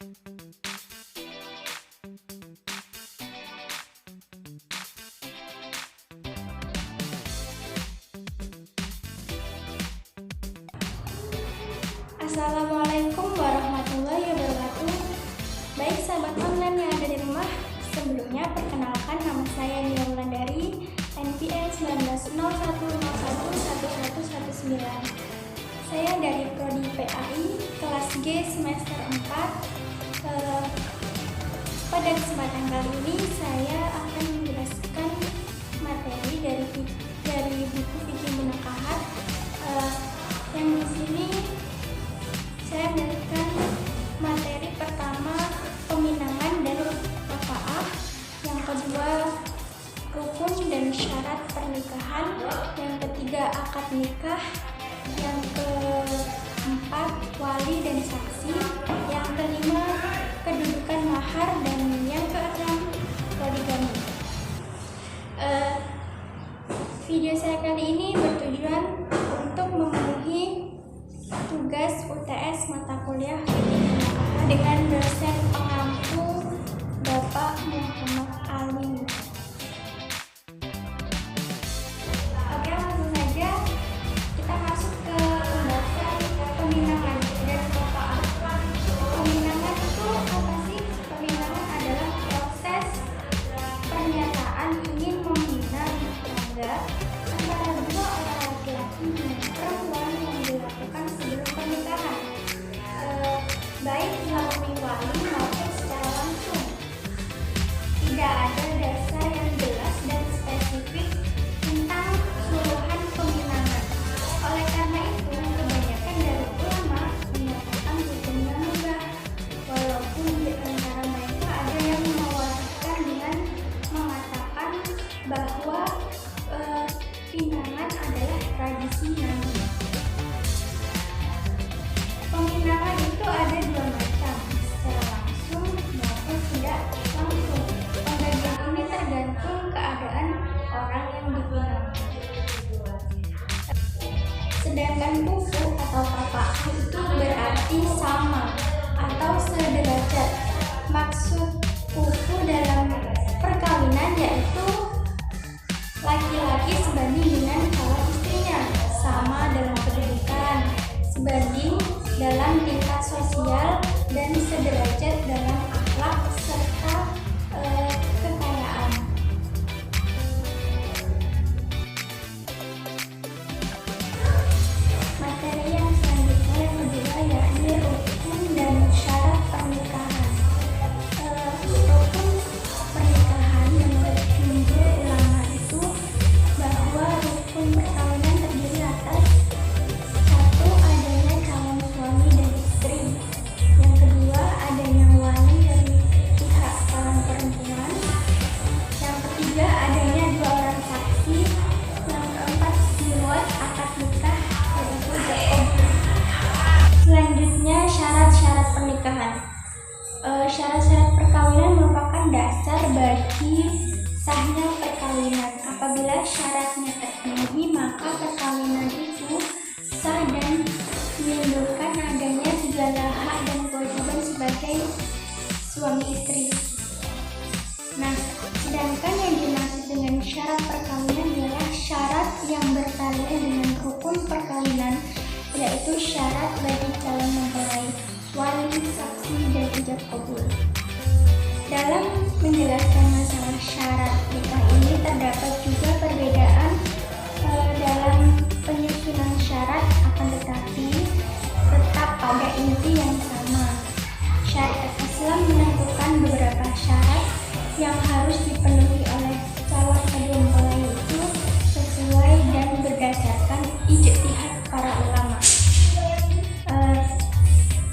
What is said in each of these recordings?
Assalamualaikum warahmatullahi wabarakatuh. Baik sahabat online yang ada di rumah, sebelumnya perkenalkan nama saya Nia Wulandari, NPM 1901011119. Saya dari Prodi PAI kelas G semester 4. Pada kesempatan kali ini saya akan menjelaskan materi dari buku Fikih Munakahat. Yang di sini saya menjelaskan materi pertama peminangan dan rafa'ah, yang kedua rukun dan syarat pernikahan, yang ketiga akad nikah, yang keempat wali dan saksi, yang kelima kedudukan mahar, dan yang keenam poligami. Video saya kali ini bertujuan untuk memenuhi tugas UTS mata kuliah dengan dosen pengampu Bapak Muhammad Ali. Oke, langsung saja kita masuk ke pembahasan peminangan dan rafa'ah. Peminangan itu apa sih? Peminangan adalah proses pernyataan ingin meminang tangga antara dua orang laki-laki dan perempuan yang dilakukan sebelum pernikahan, baik melalui wali maupun secara langsung. Tidak ada dasar yang jelas dan spesifik tentang keseluruhan peminangan. Oleh karena itu, kebanyakan dari ulama menyatakan hukumnya mubah, walaupun di antara mereka ada yang mewariskan dengan mengatakan bahwa pinangan adalah tradisi Nabi. Peminangan itu ada dua macam, secara langsung maupun tidak langsung. Pembagian ini tergantung keadaan orang yang dipinang. Sedangkan kufu atau rafa'ah itu berarti sama atau sederajat. Maksud kufu dalam perkawinan yaitu laki-laki sebanding dengan calon istrinya, sama dalam kedudukan, sebanding dalam tingkat sosial, dan sederajat dalam akhlak serta kekayaan. Materi yang selanjutnya yang kedua yakni rukun dan syarat pernikahan. Rukun pernikahan menurut jumhur ulama itu bahwa rukun perkawinan terdiri atas satu, adanya calon suami dan istri, yang kedua adanya wali dari pihak calon perempuan, yang ketiga adanya dua orang saksi, yang keempat dibuat akad nikah yaitu jaqob. Selanjutnya syarat-syarat pernikahan. Syarat-syarat perkawinan merupakan dasar bagi sahnya perkawinan. Apabila syaratnya terpenuhi, maka perkawinan itu sah dan menimbulkan adanya segala hak dan kewajiban sebagai suami istri. Nah, sedangkan yang dimaksud dengan syarat perkawinan adalah syarat yang bertalian dengan rukun perkawinan, yaitu syarat bagi calon mempelai, wali, saksi, dan ijab kabul. Dalam menjelaskan masalah syarat nikah ini terdapat juga perbedaan dalam penyusunan syarat, akan tetapi tetap pada inti yang sama. Syariat Islam menentukan beberapa syarat yang harus dipenuhi oleh calon kedua mempelai itu sesuai dan berdasarkan ijtihad para ulama.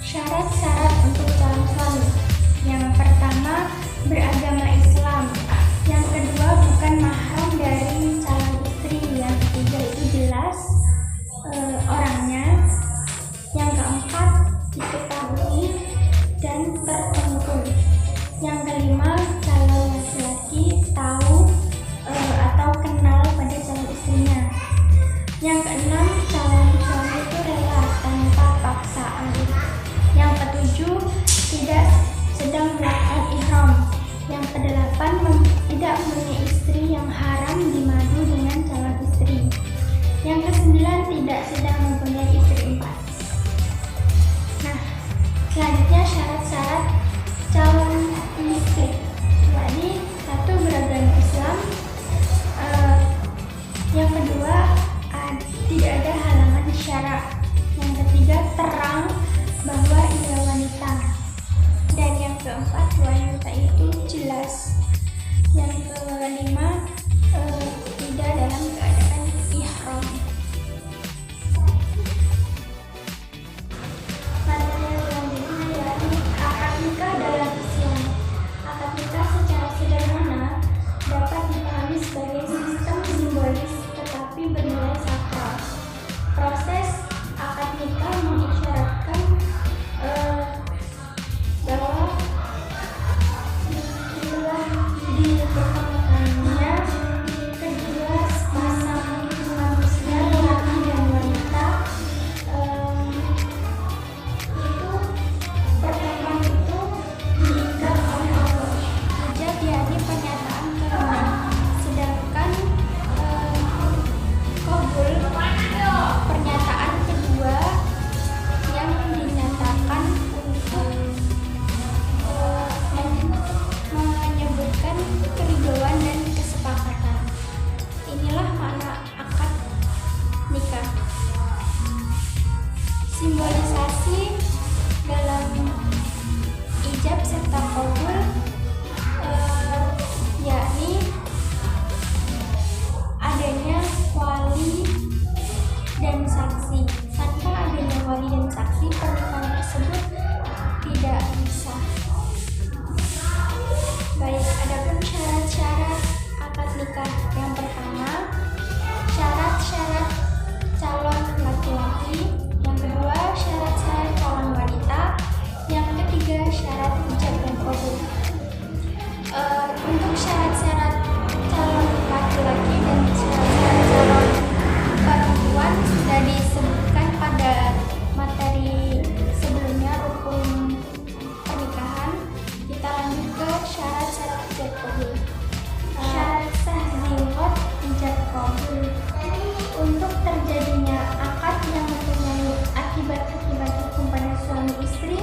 Syarat-syarat untuk calon suami. Yang pertama, beragama Islam. Yang kedua, bukan mahram dari calon istri. Yang ketiga itu jelas orangnya. Yang keempat, diketahui dan tertentu. Yang kelima, calon laki Yang kelima, tidak dalam keadaan ihram. Materi selanjutnya yakni akad nikah dalam Islam. Akad nikah secara sederhana dapat dipahami sebagai sistem simbolis tetapi bernilai sakral. Proses akad nikah mengisyaratkan bahwa telah dipertemukannya kedua pasang manusia laki dan wanita. Itu pertemuan itu diikat oleh Allah. Ijab yakni pernyataan kehendak, sedangkan qabul pernyataan kedua yang dinyatakan untuk menyebutkan keridhaan dan kesepakatan. Inilah makna akad nikah. Simbolisasi dalam ijab serta qabul yakni adanya wali dan saksi. Tanpa adanya wali dan saksi, pernikahan tersebut tidak bisa. Baik, adapun syarat-syarat akad nikah. Yang pertama, syarat-syarat calon laki-laki. Yang kedua, syarat-syarat calon wanita. Yang ketiga, syarat ijab dan qabul. Untuk syarat-syarat calon laki-laki dan syarat-syarat calon perempuan sudah disebutkan pada materi sebelumnya, rukun pernikahan. Kita lanjut ke syarat-syarat ijab qabul. Syarat sah ziwaj ijab qabul. Untuk terjadinya akad yang mempunyai akibat-akibat hukum pada suami istri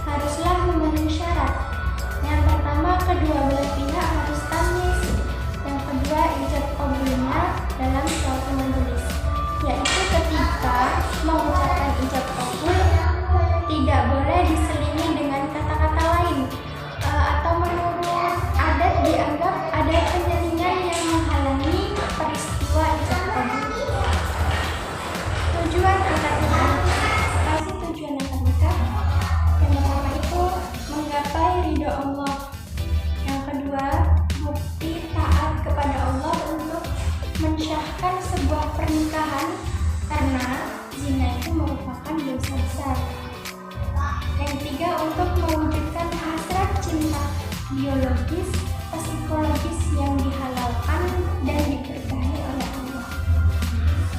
haruslah memenuhi syarat. Yang pertama, kedua belah pihak harus tamyiz. Yang kedua, ijab qabulnya dalam suatu majelis, yaitu ketika mengucapkan ijab qabul tidak boleh diselingi dengan kata-kata lain, atau menurut adat dianggap ada penyelingan yang menghalangi peristiwa ijab qabul. Tujuan akad nikah. Apa sih tujuan akad nikah? Yang pertama itu menggapai ridho Allah. Yang kedua, bukti taat kepada Allah untuk mensyahkan sebuah pernikahan, karena zina itu merupakan dosa besar. Yang ketiga, untuk mewujudkan hasrat cinta biologis, psikologis yang dihalalkan dan diberkahi oleh Allah.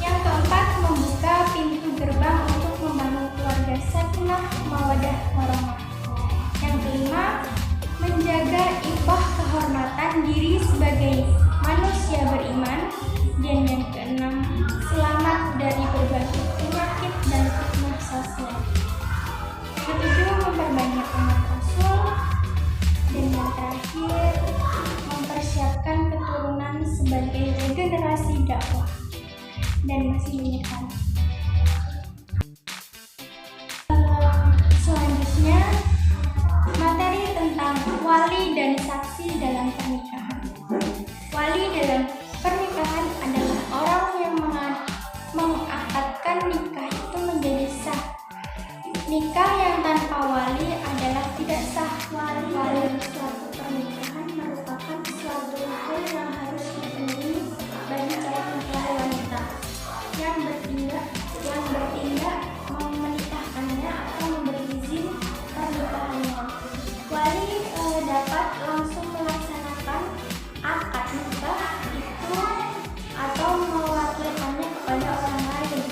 Yang keempat, membuka pintu gerbang untuk membangun keluarga sakinah, mawaddah, warahmah. Yang kelima, menjaga ifah kehormatan diri sebagai manusia beriman. Dan yang keenam, selamat dari berbagai penyakit dan fitnah sosial. Yang ketujuh, memperbanyak umat Rasul. Dan yang terakhir, mempersiapkan keturunan sebagai regenerasi dakwah. Dan masih banyak lagi. Selanjutnya, materi tentang wali dan saksi dalam pernikahan. Wali dalam pernikahan adalah orang yang mengakadkan nikah itu menjadi sah. Nikah yang tanpa wali adalah tidak sah. Wali dalam suatu pernikahan merupakan suatu hal yang harus dipenuhi bagi calon mempelai wanita yang bertindak menikahkannya atau memberi izin pernikahannya. Wali dapat langsung melaksanakan akad nikah itu atau mewakilkannya kepada orang lain.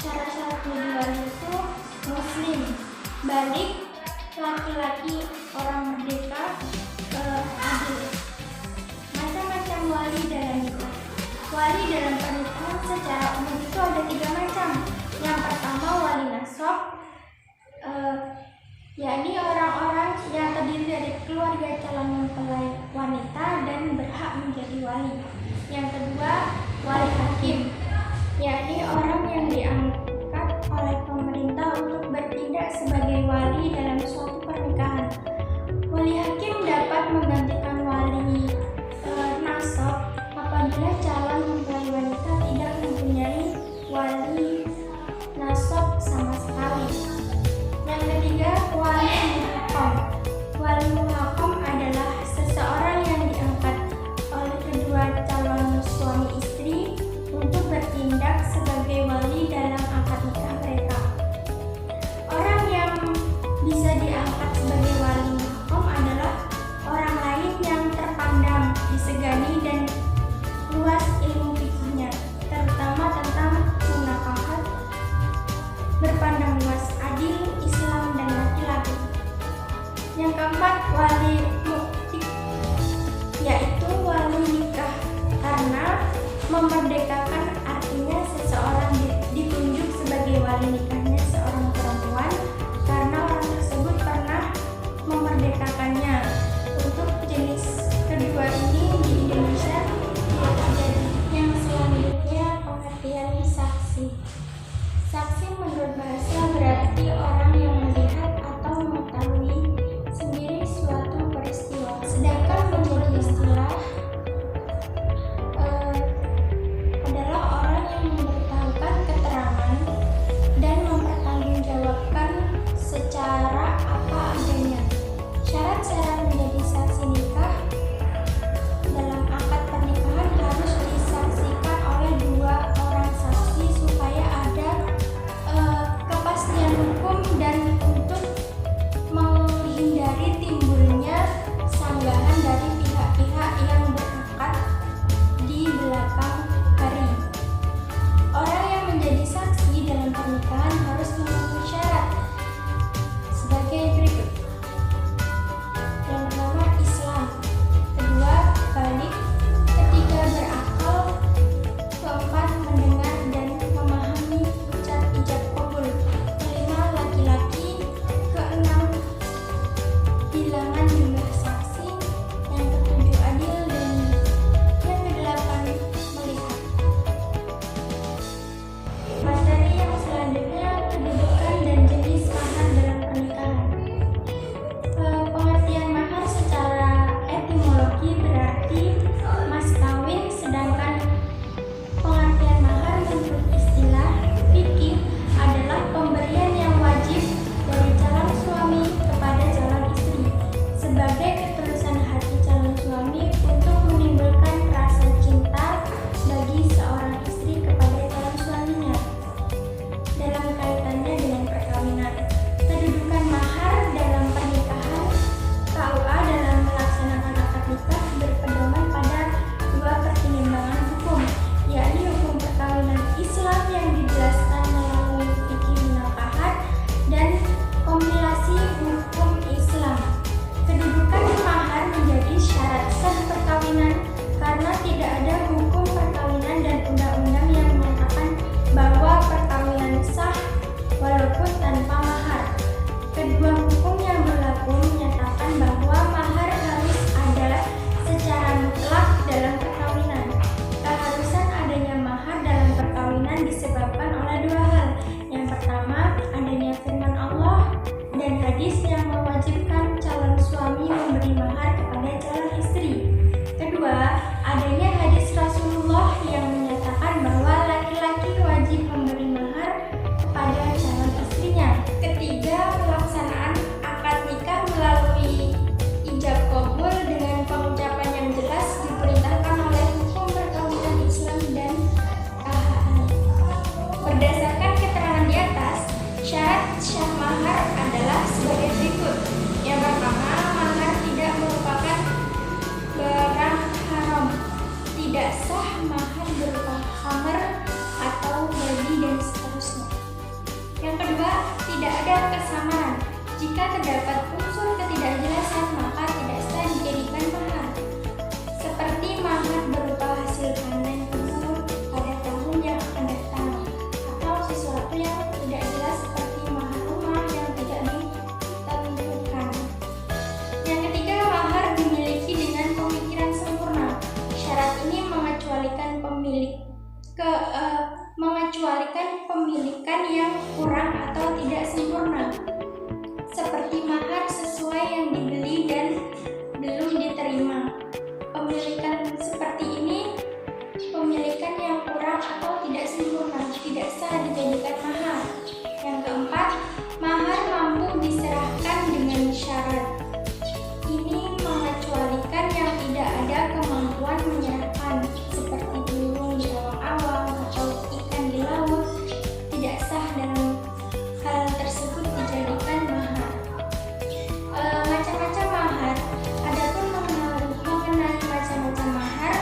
Syarat-syarat menjadi wali itu muslim, balik, laki-laki, orang merdeka, adil. Macam-macam wali dalam nikah. Wali dalam pernikahan secara umum itu ada 3 macam. Yang pertama, wali nasab, yakni orang-orang yang terdiri dari keluarga calon mempelai wanita dan berhak menjadi wali. Yang kedua, wali hakim, yakni orang yang diangkat oleh pemerintah untuk bertindak sebagai wali dalam suatu pernikahan. Wali hakim dapat menggantikan wali yang mewajibkan calon suami memberi mahar kepada calon istri. Kedua, adanya hadis Rasulullah yang menyatakan bahwa laki-laki wajib memberi mahar kepada calon istrinya. Ketiga, pelaksanaan akad nikah melalui ijab kabul dengan pengucapan yang jelas diperintahkan oleh hukum perkawinan Islam dan KHI. Berdasarkan keterangan di atas, syarat sah mahar adalah sebagai berikut. Yang pertama, mahar tidak merupakan barang haram. Tidak sah mahar berupa khamr atau babi dan seterusnya. Yang kedua, tidak ada kesamaran. Jika terdapat unsur ketidakjelasan, maka tidak sah dijadikan mahar. Seperti mahar berupa hasil panen telur pada tahun yang akan datang, atau sesuatu yang tidak jelas seperti mahar rumah yang tidak ditentukan. Yang ketiga, mahar dimiliki dengan pemikiran sempurna. Syarat ini mengecualikan pemilikan yang kurang atau tidak sempurna, seperti mahar sesuai yang dibeli dan belum diterima. Pemilikan seperti ini, pemilikan yang kurang atau tidak sempurna, tidak sah dijadikan mahar. Yang keempat, mahar mampu diserahkan dengan syarat. Ini mengecualikan yang tidak ada kemampuan menyerahkan, seperti burung di awang-awang atau ikan di laut. Tidak sah dalam hal tersebut dijadikan mahar. Macam-macam mahar. Adapun mengenai macam-macam mahar,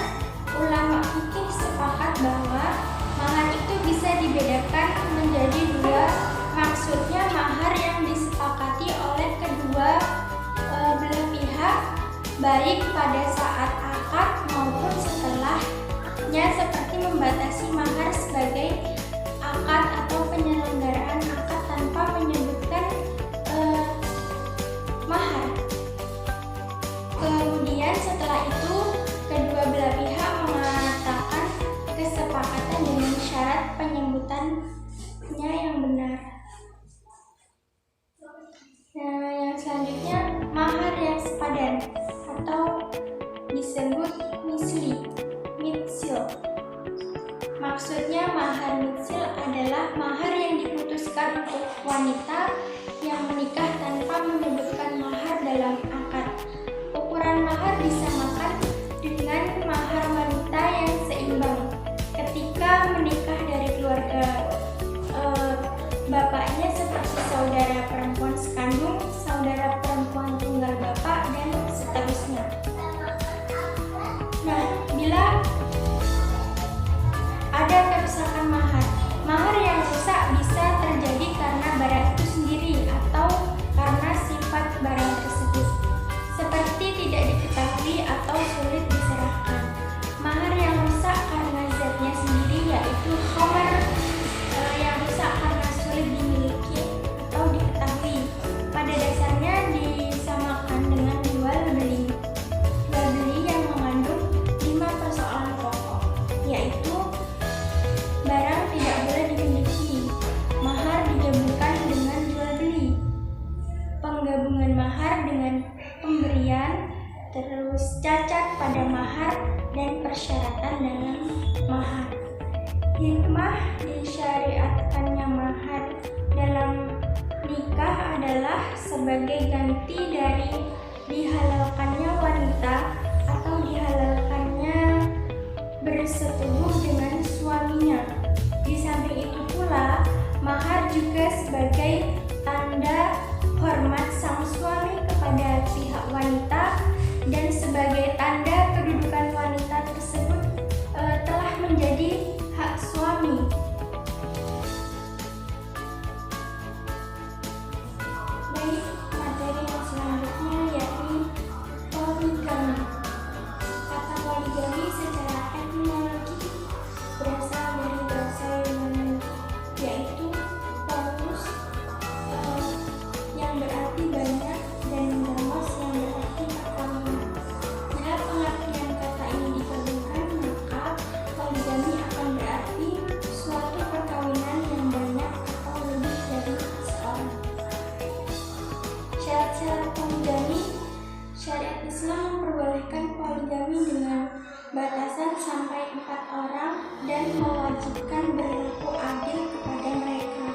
ulama fikih sepakat bahwa mahar itu bisa dibedakan menjadi dua. Maksudnya mahar yang disepakati oleh kedua belah pihak, baik pada saat akad maupun setelahnya, seperti membatasi mahar sebagai akad atau penyelenggaraan akad tanpa menyebutkan mahar. Kemudian setelah itu kedua belah pihak mengatakan kesepakatan dengan syarat penyebutannya yang benar. Nah, yang selanjutnya mahar yang sepadan atau disebut mitsil. Maksudnya mahar mitsil adalah mahar yang diputuskan untuk wanita yang menikah tanpa menyebutkan mahar dalam akad. Ukuran mahar disamakan dengan mahar wanita yang seimbang ketika menikah dari keluarga bapaknya, seperti saudara perempuan sekandung, saudara perempuan tunggal bapak, dan seterusnya. Nah, bila ada kerusakan mahar, mahar yang rusak bisa terjadi karena barang itu sendiri atau karena sifat barang tersebut, seperti tidak diketahui atau sulit diserahkan. Mahar yang rusak karena zatnya sendiri, yaitu khamr, yang rusak karena sulit dimiliki atau diketahui, pada dasarnya disamakan dengan jual beli yang mengandung 5 persoalan pokok, yaitu barang tidak boleh dimiliki, mahar digabungkan dengan jual beli, penggabungan mahar dengan pemberian, terus cacat pada mahar, dan persyaratan dalam mahar. Hikmah disyariatkannya mahar dalam nikah adalah sebagai ganti dari dihalalkannya wanita atau dihalalkannya bersetubuh dengan suaminya. Di samping itu pula, mahar juga sebagai tanda hormat sang suami kepada pihak wanita dan sebagai tanda kedudukan wanita tersebut telah menjadi hak suami. Baik, materi yang selanjutnya yakni poligami. Kata poligami secara etimologi berasal dari bahasa Yunani, yaitu polus, yang berarti banyak, Islam memperbolehkan poligami dengan batasan sampai 4 orang dan mewajibkan berlaku adil kepada mereka.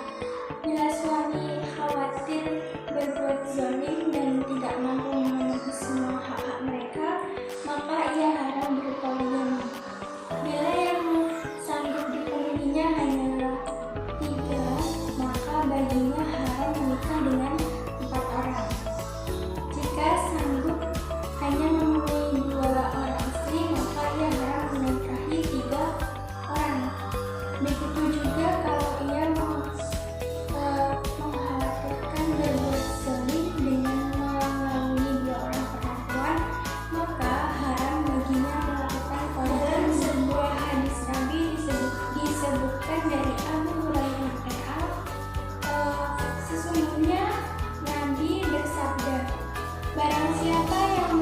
Bila suami khawatir berbuat zalim dan tidak mampu memenuhi semua hak-hak mereka, maka ia haram berpoligami. Bila yang sanggup dipenuhinya hanyalah 3, maka baginya haram menikah dengan 4 orang. Jika sanggup hanya memenuhi 2 orang istri, maka ia haram menikahi 3 orang. Begitu juga kalau ia mengkhawatirkan berbuat zalim dengan melalui 2 orang perempuan, maka haram baginya melakukan poligami. Dalam sebuah hadis Nabi disebutkan dari Abu Hurairah, sesungguhnya Nabi bersabda, barang siapa yang